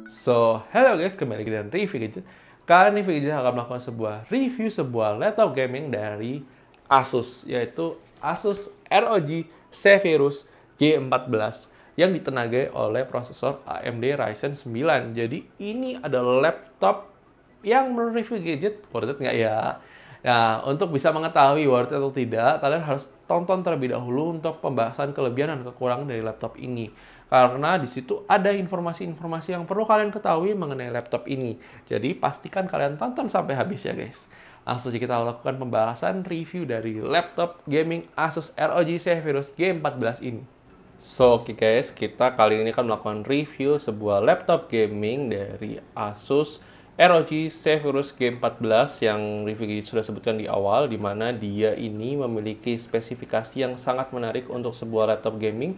Hello guys, kembali lagi dengan Review Gadget. Kali ini Review Gadget akan melakukan sebuah laptop gaming dari Asus, yaitu Asus ROG Zephyrus G14 yang ditenagai oleh prosesor AMD Ryzen 9. Jadi ini adalah laptop yang menurut Review Gadget worth it nggak ya? Nah, untuk bisa mengetahui worth it atau tidak, kalian harus tonton terlebih dahulu untuk pembahasan kelebihan dan kekurangan dari laptop ini. Karena di situ ada informasi-informasi yang perlu kalian ketahui mengenai laptop ini. Jadi pastikan kalian tonton sampai habis ya guys. Langsung saja kita lakukan pembahasan review dari laptop gaming Asus ROG Zephyrus G14 ini. Oke guys, kita kali ini akan melakukan review sebuah laptop gaming dari Asus ROG Zephyrus G14 yang review sudah sebutkan di awal, di mana dia ini memiliki spesifikasi yang sangat menarik untuk sebuah laptop gaming.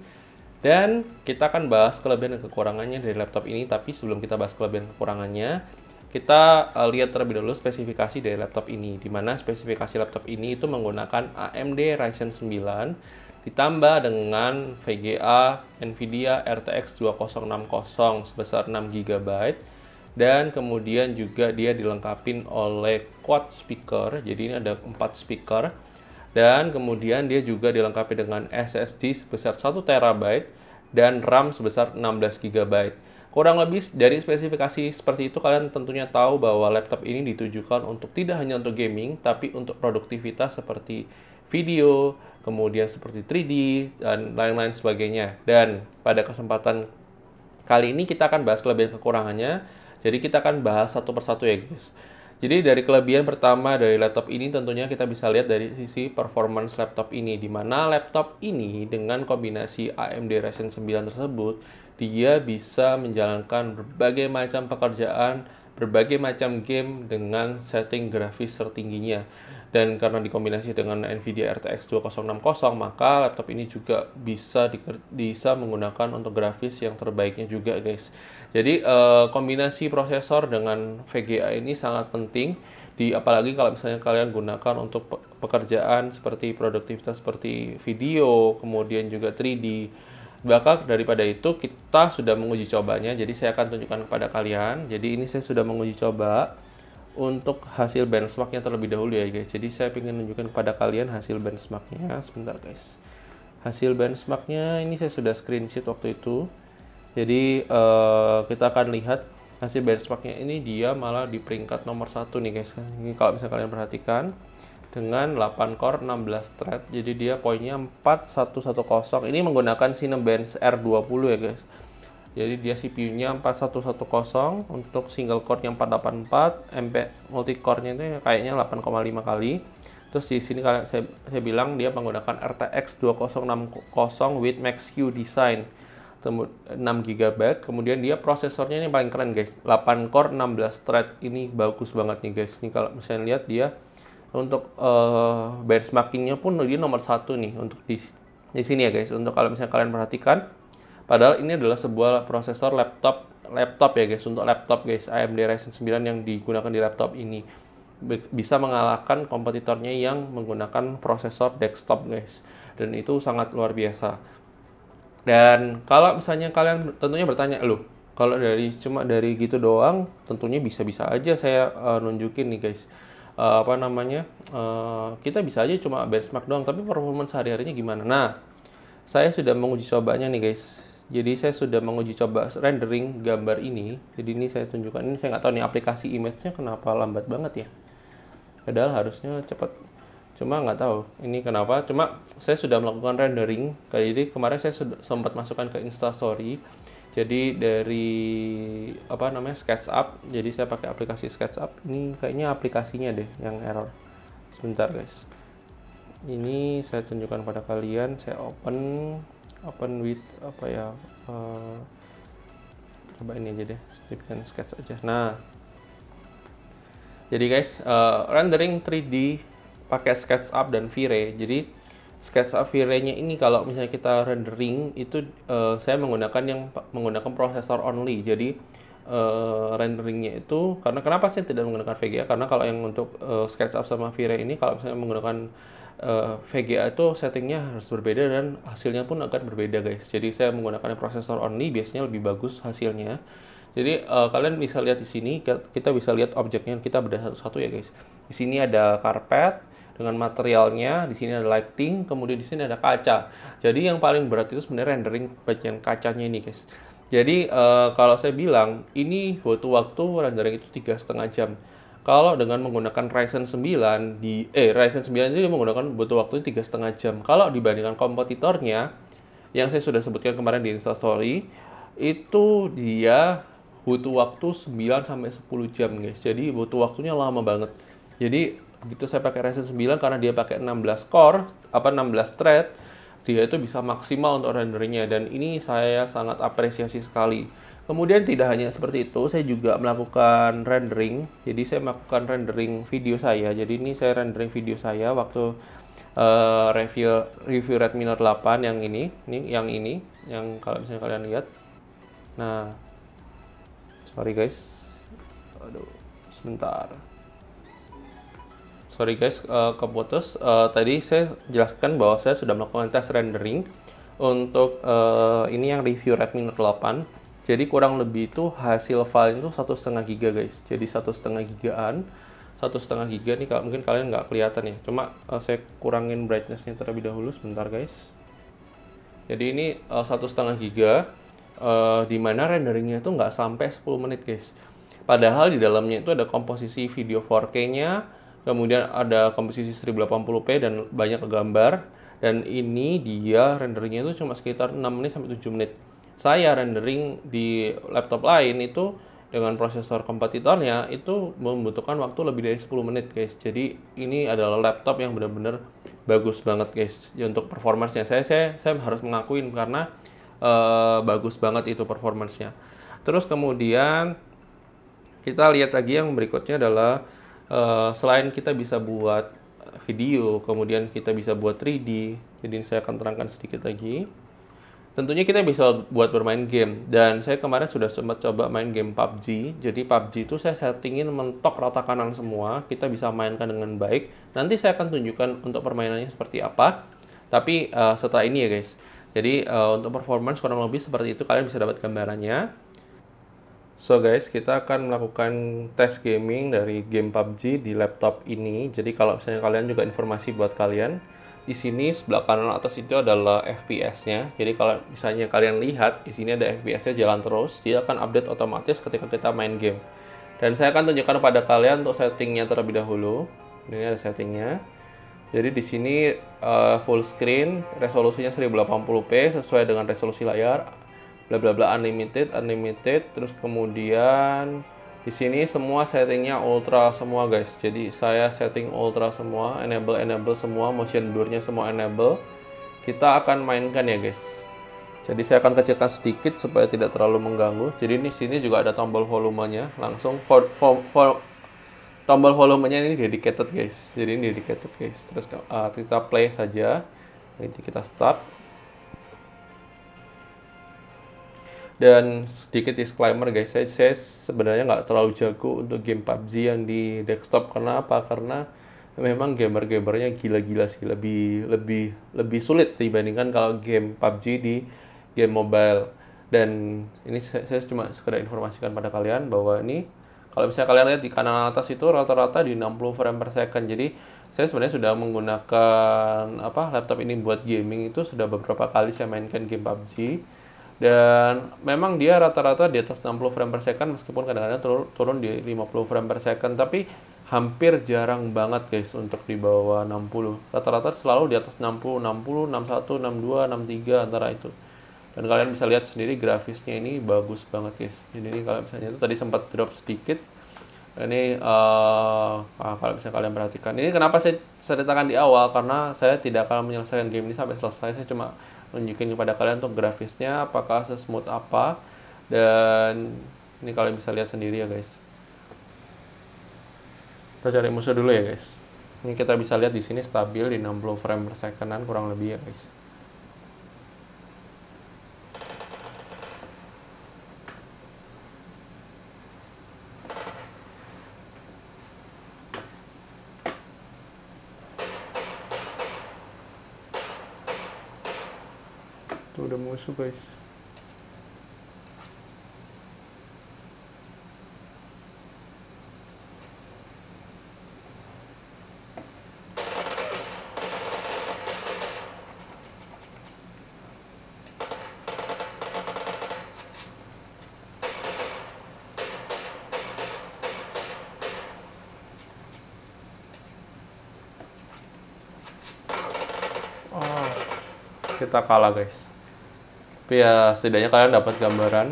Dan kita akan bahas kelebihan dan kekurangannya dari laptop ini, tapi sebelum kita bahas kelebihan dan kekurangannya, kita lihat terlebih dahulu spesifikasi dari laptop ini, di mana spesifikasi laptop ini itu menggunakan AMD Ryzen 9 ditambah dengan VGA NVIDIA RTX 2060 sebesar 6 GB, dan kemudian juga dia dilengkapi oleh quad speaker, jadi ini ada 4 speaker. Dan kemudian dia juga dilengkapi dengan SSD sebesar 1 TB dan RAM sebesar 16 GB. Kurang lebih dari spesifikasi seperti itu, kalian tentunya tahu bahwa laptop ini ditujukan untuk tidak hanya untuk gaming, tapi untuk produktivitas seperti video, kemudian seperti 3D, dan lain-lain sebagainya. Dan pada kesempatan kali ini kita akan bahas kelebihan kekurangannya. Jadi kita akan bahas satu persatu ya guys. Jadi dari kelebihan pertama dari laptop ini tentunya kita bisa lihat dari sisi performance laptop ini, di mana laptop ini dengan kombinasi AMD Ryzen 9 tersebut, dia bisa menjalankan berbagai macam pekerjaan, berbagai macam game dengan setting grafis tertingginya. Dan karena dikombinasi dengan NVIDIA RTX 2060, maka laptop ini juga bisa menggunakan untuk grafis yang terbaiknya juga guys. Jadi kombinasi prosesor dengan VGA ini sangat penting, apalagi kalau misalnya kalian gunakan untuk pekerjaan seperti produktivitas seperti video, kemudian juga 3D. Bahkan daripada itu kita sudah menguji cobanya, jadi saya akan tunjukkan kepada kalian. Jadi ini saya sudah menguji coba untuk hasil benchmarknya terlebih dahulu ya guys. Jadi saya ingin menunjukkan kepada kalian hasil benchmarknya. Sebentar guys. Hasil benchmarknya ini saya sudah screenshot waktu itu. Jadi kita akan lihat hasil benchmarknya ini, dia malah di peringkat nomor 1 nih guys. Ini kalau misalnya kalian perhatikan, dengan 8 core 16 thread. Jadi dia poinnya 4110. Ini menggunakan Cinebench R20 ya guys. Jadi dia CPU-nya 4110, untuk single core-nya 484, MP multi core-nya itu kayaknya 8,5 kali. Terus di sini saya bilang dia menggunakan RTX 2060 with Max-Q design 6 GB. Kemudian dia prosesornya ini paling keren guys, 8 core 16 thread. Ini bagus banget nih guys. Ini kalau misalnya lihat dia untuk benchmarkingnya pun dia nomor 1 nih untuk di sini ya guys. Untuk kalau misalnya kalian perhatikan, padahal ini adalah sebuah prosesor laptop ya guys. Untuk laptop guys, AMD Ryzen 9 yang digunakan di laptop ini bisa mengalahkan kompetitornya yang menggunakan prosesor desktop guys. Dan itu sangat luar biasa. Dan kalau misalnya kalian tentunya bertanya, loh, kalau cuma dari gitu doang, tentunya bisa-bisa aja saya nunjukin nih guys. Kita bisa aja cuma benchmark doang, tapi performance sehari-harinya gimana? Nah, saya sudah menguji cobanya nih guys. Jadi saya sudah menguji coba rendering gambar ini. Jadi ini saya tunjukkan, ini saya nggak tahu nih aplikasi image-nya kenapa lambat banget ya. Padahal harusnya cepat. Cuma nggak tahu ini kenapa. Cuma saya sudah melakukan rendering. Jadi kemarin saya sudah sempat masukkan ke Instastory. Jadi dari SketchUp. Jadi saya pakai aplikasi SketchUp. Ini kayaknya aplikasinya deh yang error. Sebentar guys. Ini saya tunjukkan pada kalian. Saya open with coba ini aja deh. Stephen Sketch aja. Nah. Jadi guys, rendering 3D pakai SketchUp dan V-Ray. Jadi SketchUp V-Ray-nya ini kalau misalnya kita rendering itu saya menggunakan prosesor only. Jadi renderingnya itu kenapa saya tidak menggunakan VGA? Karena kalau yang untuk SketchUp sama V-Ray ini, kalau misalnya menggunakan VGA itu settingnya harus berbeda dan hasilnya pun akan berbeda guys. Jadi saya menggunakan prosesor only, biasanya lebih bagus hasilnya. Jadi kalian bisa lihat di sini, kita bisa lihat objeknya, kita bedah satu-satu ya guys. Di sini ada karpet dengan materialnya, di sini ada lighting, kemudian di sini ada kaca. Jadi yang paling berat itu sebenarnya rendering bagian kacanya ini guys. Jadi kalau saya bilang ini butuh waktu rendering itu 3,5 jam. Kalau dengan menggunakan Ryzen 9 Ryzen 9 itu menggunakan butuh waktu 3,5 jam. Kalau dibandingkan kompetitornya yang saya sudah sebutkan kemarin di Instastory, itu dia butuh waktu 9 sampai 10 jam guys. Jadi butuh waktunya lama banget. Jadi begitu saya pakai Ryzen 9 karena dia pakai 16 core, 16 thread, dia itu bisa maksimal untuk renderingnya, dan ini saya sangat apresiasi sekali. Kemudian tidak hanya seperti itu, saya juga melakukan rendering. Jadi saya melakukan rendering video saya. Jadi ini saya rendering video saya waktu review Redmi Note 8 yang ini, yang kalau misalnya kalian lihat. Nah, sorry guys, aduh, sebentar. Sorry guys, keputus. Tadi saya jelaskan bahwa saya sudah melakukan tes rendering untuk ini yang review Redmi Note 8. Jadi kurang lebih itu hasil file itu 1,5 giga guys. Jadi 1,5 gigaan, 1,5 giga nih. Mungkin kalian nggak kelihatan ya. Cuma saya kurangin brightness-nya terlebih dahulu sebentar guys. Jadi ini 1,5 giga, di mana renderingnya itu nggak sampai 10 menit guys. Padahal di dalamnya itu ada komposisi video 4K-nya. Kemudian ada komposisi 1080p dan banyak gambar. Dan ini dia renderingnya itu cuma sekitar 6 menit sampai 7 menit. Saya rendering di laptop lain itu dengan prosesor kompetitornya itu membutuhkan waktu lebih dari 10 menit guys. Jadi ini adalah laptop yang benar-benar bagus banget guys. Ya, untuk performance-nya saya harus mengakuin karena bagus banget itu performance-nya. Terus kemudian kita lihat lagi yang berikutnya adalah selain kita bisa buat video, kemudian kita bisa buat 3D. Jadi saya akan terangkan sedikit lagi. Tentunya kita bisa buat bermain game. Dan saya kemarin sudah sempat coba main game PUBG. Jadi PUBG itu saya settingin mentok rata kanan semua. Kita bisa mainkan dengan baik. Nanti saya akan tunjukkan untuk permainannya seperti apa. Tapi setelah ini ya guys. Jadi untuk performance kurang lebih seperti itu. Kalian bisa dapat gambarannya. So guys, kita akan melakukan tes gaming dari game PUBG di laptop ini. Jadi kalau misalnya kalian juga informasi buat kalian, di sini sebelah kanan atas itu adalah FPS-nya. Jadi kalau misalnya kalian lihat, di sini ada FPS-nya jalan terus, dia akan update otomatis ketika kita main game. Dan saya akan tunjukkan pada kalian untuk settingnya terlebih dahulu. Ini ada settingnya. Jadi di sini full screen, resolusinya 1080p sesuai dengan resolusi layar. Bla bla bla, unlimited, terus kemudian di sini semua settingnya ultra semua guys. Jadi saya setting ultra semua, enable semua, motion blur-nya semua enable. Kita akan mainkan ya guys. Jadi saya akan kecilkan sedikit supaya tidak terlalu mengganggu. Jadi di sini juga ada tombol volumenya, langsung tombol volumenya ini dedicated guys. Jadi ini dedicated guys. Terus kita play saja. Nanti kita start. Dan sedikit disclaimer guys, saya sebenarnya nggak terlalu jago untuk game PUBG yang di desktop. Kenapa? Karena memang gamer-gamernya gila-gila sih, lebih sulit dibandingkan kalau game PUBG di game mobile. Dan ini saya cuma sekedar informasikan pada kalian bahwa ini kalau misalnya kalian lihat di kanan atas itu rata-rata di 60 frame per second. Jadi saya sebenarnya sudah menggunakan laptop ini buat gaming itu sudah beberapa kali saya mainkan game PUBG. Dan memang dia rata-rata di atas 60 frame per second, meskipun kadang-kadang turun di 50 frame per second, tapi hampir jarang banget guys untuk di bawah 60. Rata-rata selalu di atas 60, 61, 62, 63 antara itu. Dan kalian bisa lihat sendiri grafisnya ini bagus banget guys. Jadi ini kalau misalnya itu tadi sempat drop sedikit. Ini kalau misalnya kalian perhatikan, ini kenapa saya ceritakan di awal, karena saya tidak akan menyelesaikan game ini sampai selesai. Saya cuma tunjukin kepada kalian untuk grafisnya apakah sesmooth apa, dan ini kalian bisa lihat sendiri ya guys. Kita cari musuh dulu ya guys. Ini kita bisa lihat di sini stabil di 60 frame per secondan kurang lebih ya guys. Tuh udah musuh guys. kita kalah guys. Tapi ya setidaknya kalian dapat gambaran.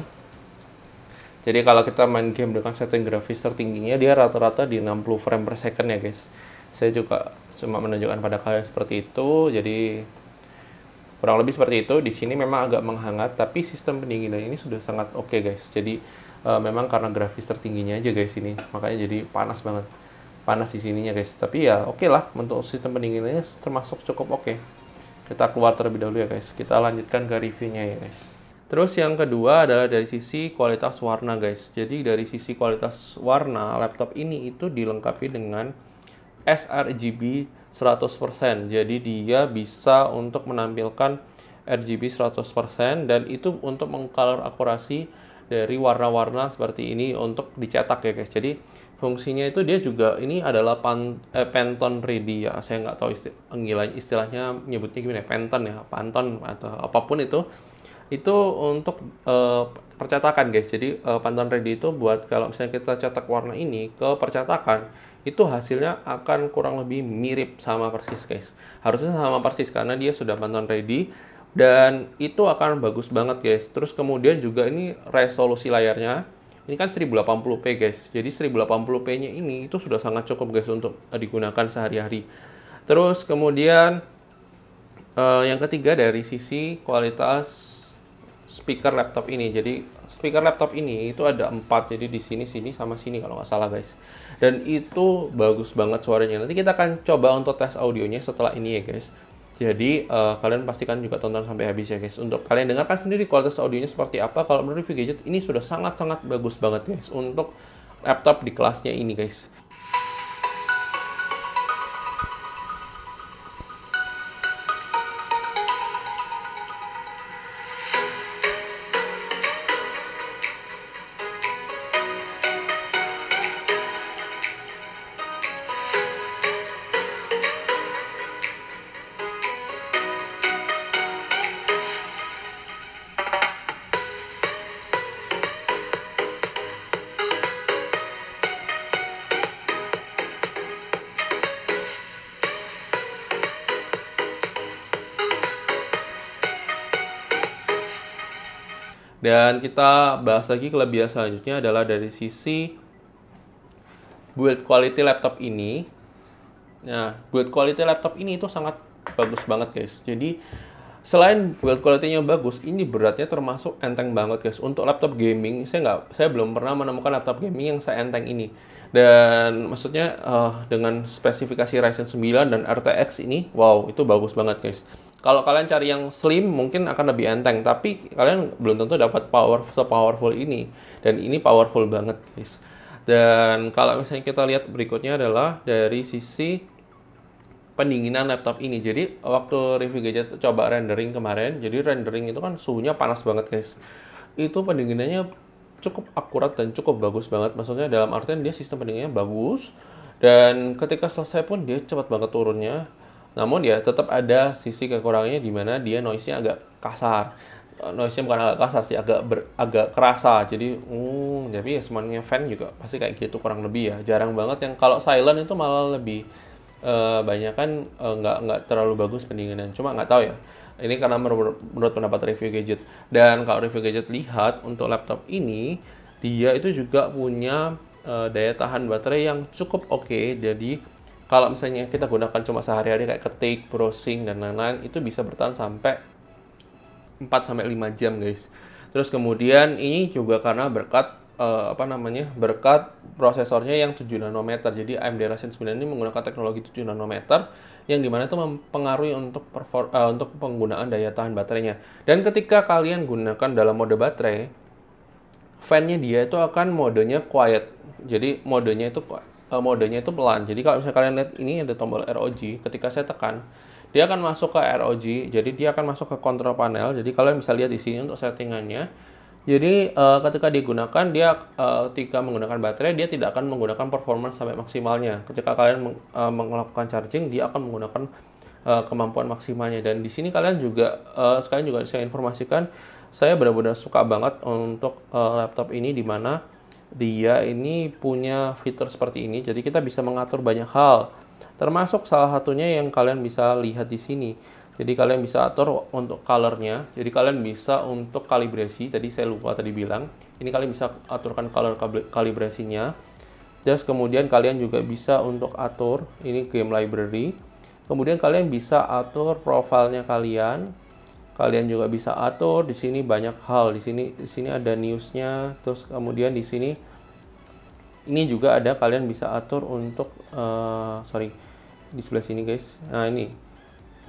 Jadi kalau kita main game dengan setting grafis tertingginya, dia rata-rata di 60 frame per second ya guys. Saya juga cuma menunjukkan pada kalian seperti itu. Jadi kurang lebih seperti itu. Di sini memang agak menghangat, tapi sistem pendinginan ini sudah sangat oke guys. Jadi memang karena grafis tertingginya aja guys ini, makanya jadi panas banget. Panas di sininya guys. Tapi ya oke lah, untuk sistem pendinginannya termasuk cukup oke. Kita keluar terlebih dahulu ya guys. Kita lanjutkan ke reviewnya ya guys. Terus yang kedua adalah dari sisi kualitas warna guys. Jadi dari sisi kualitas warna, laptop ini itu dilengkapi dengan sRGB 100%. Jadi dia bisa untuk menampilkan RGB 100% dan itu untuk mengcolor akurasi dari warna-warna seperti ini untuk dicetak ya guys. Jadi fungsinya itu dia juga ini adalah Pantone ready ya. Saya nggak tahu istilahnya nyebutnya gimana ya, Pantone ya, Pantone atau apapun itu untuk percetakan guys. Jadi Pantone ready itu buat kalau misalnya kita cetak warna ini ke percetakan, itu hasilnya akan kurang lebih mirip sama persis guys. Harusnya sama persis karena dia sudah Pantone ready dan itu akan bagus banget guys. Terus kemudian juga ini resolusi layarnya ini kan 1080p guys. Jadi 1080p-nya ini itu sudah sangat cukup guys untuk digunakan sehari-hari. Terus kemudian yang ketiga dari sisi kualitas speaker laptop ini. Jadi speaker laptop ini itu ada 4. Jadi di sini sama sini kalau nggak salah guys. Dan itu bagus banget suaranya. Nanti kita akan coba untuk tes audionya setelah ini ya guys. Jadi kalian pastikan juga tonton sampai habis ya guys. Untuk kalian dengarkan sendiri kualitas audionya seperti apa. Kalau menurut Review Gadget ini sudah sangat-sangat bagus banget guys untuk laptop di kelasnya ini guys. Dan kita bahas lagi kelebihan selanjutnya adalah dari sisi build quality laptop ini. Nah, build quality laptop ini itu sangat bagus banget guys. Jadi selain build quality-nya bagus, ini beratnya termasuk enteng banget guys. Untuk laptop gaming, saya belum pernah menemukan laptop gaming yang seenteng ini. Dan maksudnya dengan spesifikasi Ryzen 9 dan RTX ini, wow, itu bagus banget guys. Kalau kalian cari yang slim mungkin akan lebih enteng, tapi kalian belum tentu dapat powerful ini. Dan ini powerful banget guys. Dan kalau misalnya kita lihat berikutnya adalah dari sisi pendinginan laptop ini. Jadi waktu Review Gadget coba rendering kemarin, jadi rendering itu kan suhunya panas banget guys. Itu pendinginannya cukup akurat dan cukup bagus banget. Maksudnya dalam artian dia sistem pendinginnya bagus. Dan ketika selesai pun dia cepat banget turunnya. Namun ya tetap ada sisi kekurangannya di mana dia noise-nya agak kasar. Noise-nya bukan agak kasar sih, agak kerasa. Jadi ya semuanya fan juga pasti kayak gitu kurang lebih ya. Jarang banget yang kalau silent itu malah lebih banyak kan nggak terlalu bagus pendinginan. Cuma nggak tahu ya. Ini karena menurut pendapat Review Gadget. Dan kalau Review Gadget lihat untuk laptop ini, dia itu juga punya daya tahan baterai yang cukup oke. Jadi kalau misalnya kita gunakan cuma sehari-hari kayak ketik, browsing, dan lain-lain, itu bisa bertahan sampai 4-5 jam guys. Terus kemudian ini juga karena berkat berkat prosesornya yang 7 nanometer. Jadi AMD Ryzen 9 ini menggunakan teknologi 7 nanometer yang dimana itu mempengaruhi untuk penggunaan daya tahan baterainya. Dan ketika kalian gunakan dalam mode baterai, fan-nya dia itu akan modenya quiet. Jadi modenya itu pelan. Jadi kalau misalnya kalian lihat ini ada tombol ROG, ketika saya tekan, dia akan masuk ke ROG. Jadi dia akan masuk ke control panel. Jadi kalian bisa lihat di sini untuk settingannya. Jadi ketika digunakan ketika menggunakan baterai dia tidak akan menggunakan performance sampai maksimalnya. Ketika kalian melakukan charging dia akan menggunakan kemampuan maksimalnya. Dan di sini kalian juga sekalian juga saya informasikan saya benar-benar suka banget untuk laptop ini di mana dia ini punya fitur seperti ini. Jadi kita bisa mengatur banyak hal. Termasuk salah satunya yang kalian bisa lihat di sini. Jadi kalian bisa atur untuk colornya. Jadi kalian bisa untuk kalibrasi. Tadi saya lupa tadi bilang. Ini kalian bisa aturkan color kalibrasinya. Terus kemudian kalian juga bisa untuk atur ini game library. Kemudian kalian bisa atur profilnya kalian. Kalian juga bisa atur di sini banyak hal. Di sini ada newsnya. Terus kemudian di sini ini juga ada kalian bisa atur untuk di sebelah sini guys. Nah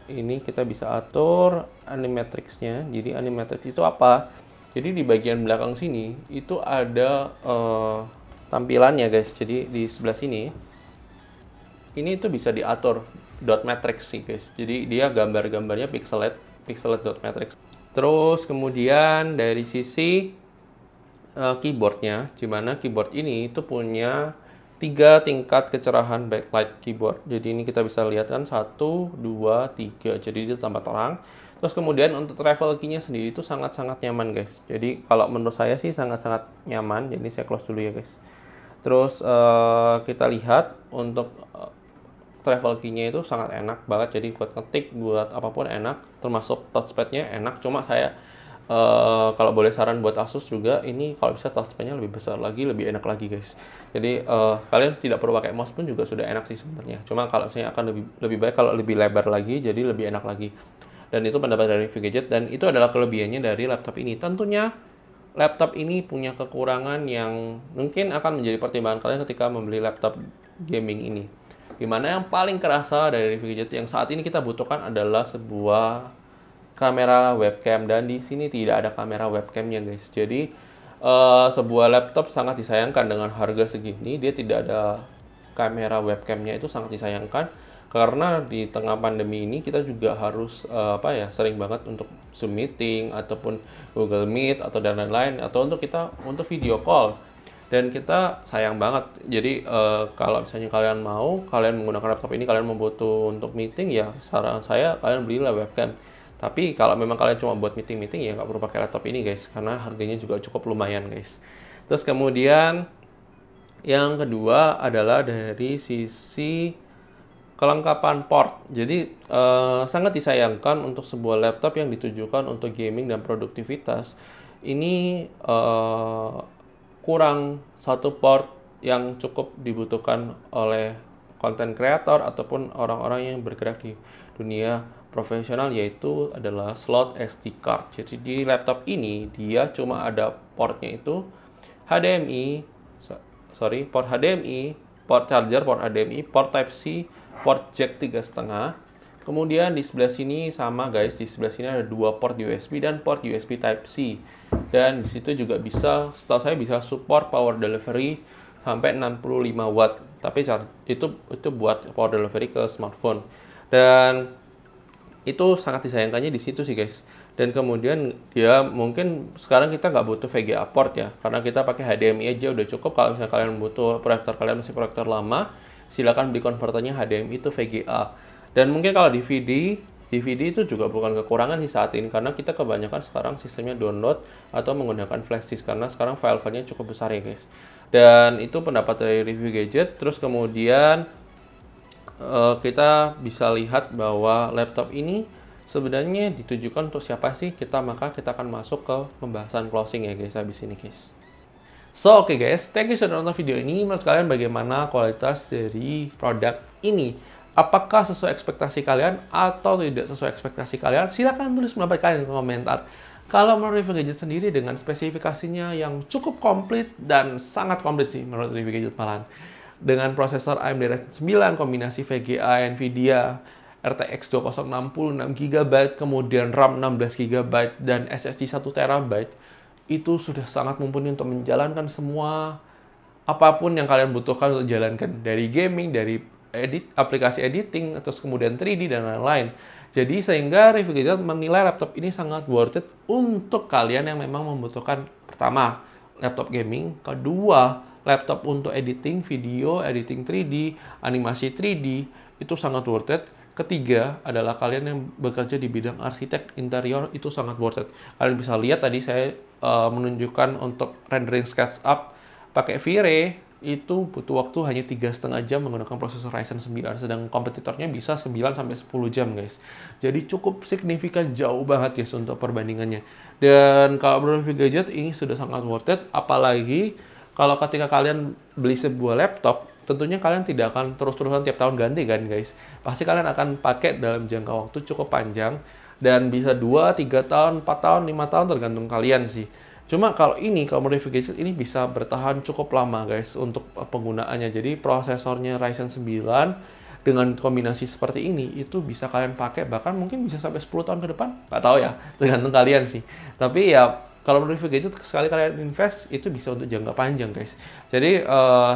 ini kita bisa atur animatrix-nya. Jadi animatrix itu apa? Jadi di bagian belakang sini itu ada tampilannya guys. Jadi di sebelah sini ini itu bisa diatur dot matrix sih guys. Jadi dia gambar-gambarnya pixelate dot matrix. Terus kemudian dari sisi keyboardnya, dimana keyboard ini itu punya 3 tingkat kecerahan backlight keyboard. Jadi ini kita bisa lihat kan 1, 2, 3. Jadi itu tambah terang. Terus kemudian untuk travel key-nya sendiri itu sangat-sangat nyaman guys. Jadi kalau menurut saya sih sangat-sangat nyaman. Jadi saya close dulu ya guys. Terus kita lihat untuk travel key-nya itu sangat enak banget. Jadi buat ngetik, buat apapun enak. Termasuk touchpad-nya enak. Cuma saya kalau boleh saran buat Asus juga, ini kalau bisa touchpad-nya lebih besar lagi, lebih enak lagi guys. Jadi kalian tidak perlu pakai mouse pun juga sudah enak sih sebenarnya. Cuma kalau saya akan lebih baik kalau lebih lebar lagi, jadi lebih enak lagi. Dan itu pendapat dari Review Gadget, dan itu adalah kelebihannya dari laptop ini. Tentunya laptop ini punya kekurangan yang mungkin akan menjadi pertimbangan kalian ketika membeli laptop gaming ini. Dimana yang paling kerasa dari Review Gadget yang saat ini kita butuhkan adalah sebuah kamera webcam, dan di sini tidak ada kamera webcamnya guys. Jadi sebuah laptop sangat disayangkan dengan harga segini, dia tidak ada kamera webcamnya, itu sangat disayangkan karena di tengah pandemi ini kita juga harus sering banget untuk Zoom meeting ataupun Google Meet atau dan lain-lain, atau untuk video call. Dan kita sayang banget. Jadi kalau misalnya kalian menggunakan laptop ini, kalian membutuhkan untuk meeting, ya saran saya kalian belilah webcam. Tapi kalau memang kalian cuma buat meeting ya nggak perlu pakai laptop ini guys, karena harganya juga cukup lumayan guys. Terus kemudian yang kedua adalah dari sisi kelengkapan port. Jadi sangat disayangkan untuk sebuah laptop yang ditujukan untuk gaming dan produktivitas ini kurang satu port yang cukup dibutuhkan oleh content creator ataupun orang-orang yang bergerak di dunia profesional, yaitu adalah slot SD card. Jadi di laptop ini dia cuma ada portnya itu port HDMI, port charger, port HDMI, port Type C, port jack 3,5. Kemudian di sebelah sini sama guys, di sebelah sini ada 2 port USB dan port USB Type C. Dan di situ juga bisa, setahu saya bisa support power delivery sampai 65 watt. Tapi itu buat power delivery ke smartphone. Dan itu sangat disayangkannya di situ sih guys. Dan kemudian ya mungkin sekarang kita nggak butuh VGA port ya, karena kita pakai HDMI aja udah cukup. Kalau misalnya kalian butuh proyektor, kalian masih proyektor lama, silakan beli konverternya HDMI itu VGA. Dan mungkin kalau DVD itu juga bukan kekurangan sih saat ini, karena kita kebanyakan sekarang sistemnya download atau menggunakan flash disk, karena sekarang file-filenya cukup besar ya guys. Dan itu pendapat dari Review Gadget. Terus kemudian kita bisa lihat bahwa laptop ini sebenarnya ditujukan untuk siapa sih, maka kita akan masuk ke pembahasan closing ya guys habis ini guys. So oke guys, thank you sudah nonton video ini. Menurut kalian bagaimana kualitas dari produk ini? Apakah sesuai ekspektasi kalian atau tidak sesuai ekspektasi kalian? Silahkan tulis pendapat kalian di komentar. Kalau menurut Review Gadget sendiri dengan spesifikasinya yang cukup komplit dan sangat komplit sih menurut Review Gadget malahan. Dengan prosesor AMD Ryzen 9, kombinasi VGA, Nvidia, RTX 2060 6GB, kemudian RAM 16GB, dan SSD 1TB, itu sudah sangat mumpuni untuk menjalankan semua apapun yang kalian butuhkan untuk jalankan. Dari gaming, dari aplikasi editing, terus kemudian 3D, dan lain-lain. Jadi sehingga Review Gadget menilai laptop ini sangat worth it untuk kalian yang memang membutuhkan, pertama, laptop gaming, kedua, laptop untuk editing video, editing 3D, animasi 3D, itu sangat worth it. Ketiga adalah kalian yang bekerja di bidang arsitek interior, itu sangat worth it. Kalian bisa lihat tadi saya menunjukkan untuk rendering SketchUp pakai V-Ray, itu butuh waktu hanya 3,5 jam menggunakan prosesor Ryzen 9, sedang kompetitornya bisa 9-10 jam, guys. Jadi cukup signifikan jauh banget, guys, untuk perbandingannya. Dan kalau menurut Review Gadget, ini sudah sangat worth it, apalagi kalau ketika kalian beli sebuah laptop, tentunya kalian tidak akan terus-terusan tiap tahun ganti kan, guys. Pasti kalian akan pakai dalam jangka waktu cukup panjang, dan bisa 2, 3 tahun, 4 tahun, 5 tahun, tergantung kalian sih. Cuma kalau menurut Review Gadget, ini bisa bertahan cukup lama, guys, untuk penggunaannya. Jadi prosesornya Ryzen 9 dengan kombinasi seperti ini, itu bisa kalian pakai bahkan mungkin bisa sampai 10 tahun ke depan. Nggak tahu ya, tergantung kalian sih. Tapi ya, kalau menurut Review Gadget, sekali kalian invest, itu bisa untuk jangka panjang, guys. Jadi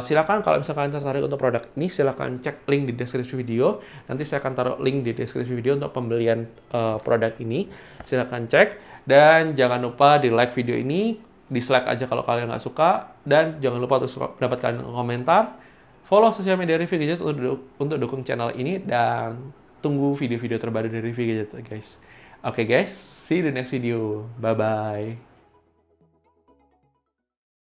silakan kalau misalkan kalian tertarik untuk produk ini, silakan cek link di deskripsi video. Nanti saya akan taruh link di deskripsi video untuk pembelian produk ini. Silakan cek. Dan jangan lupa di like video ini, dislike aja kalau kalian nggak suka, dan jangan lupa terus pendapat kalian di komentar. Follow sosial media Review Gadget untuk dukung channel ini, dan tunggu video-video terbaru dari Review Gadget, guys. Oke, guys, see you di next video. Bye-bye.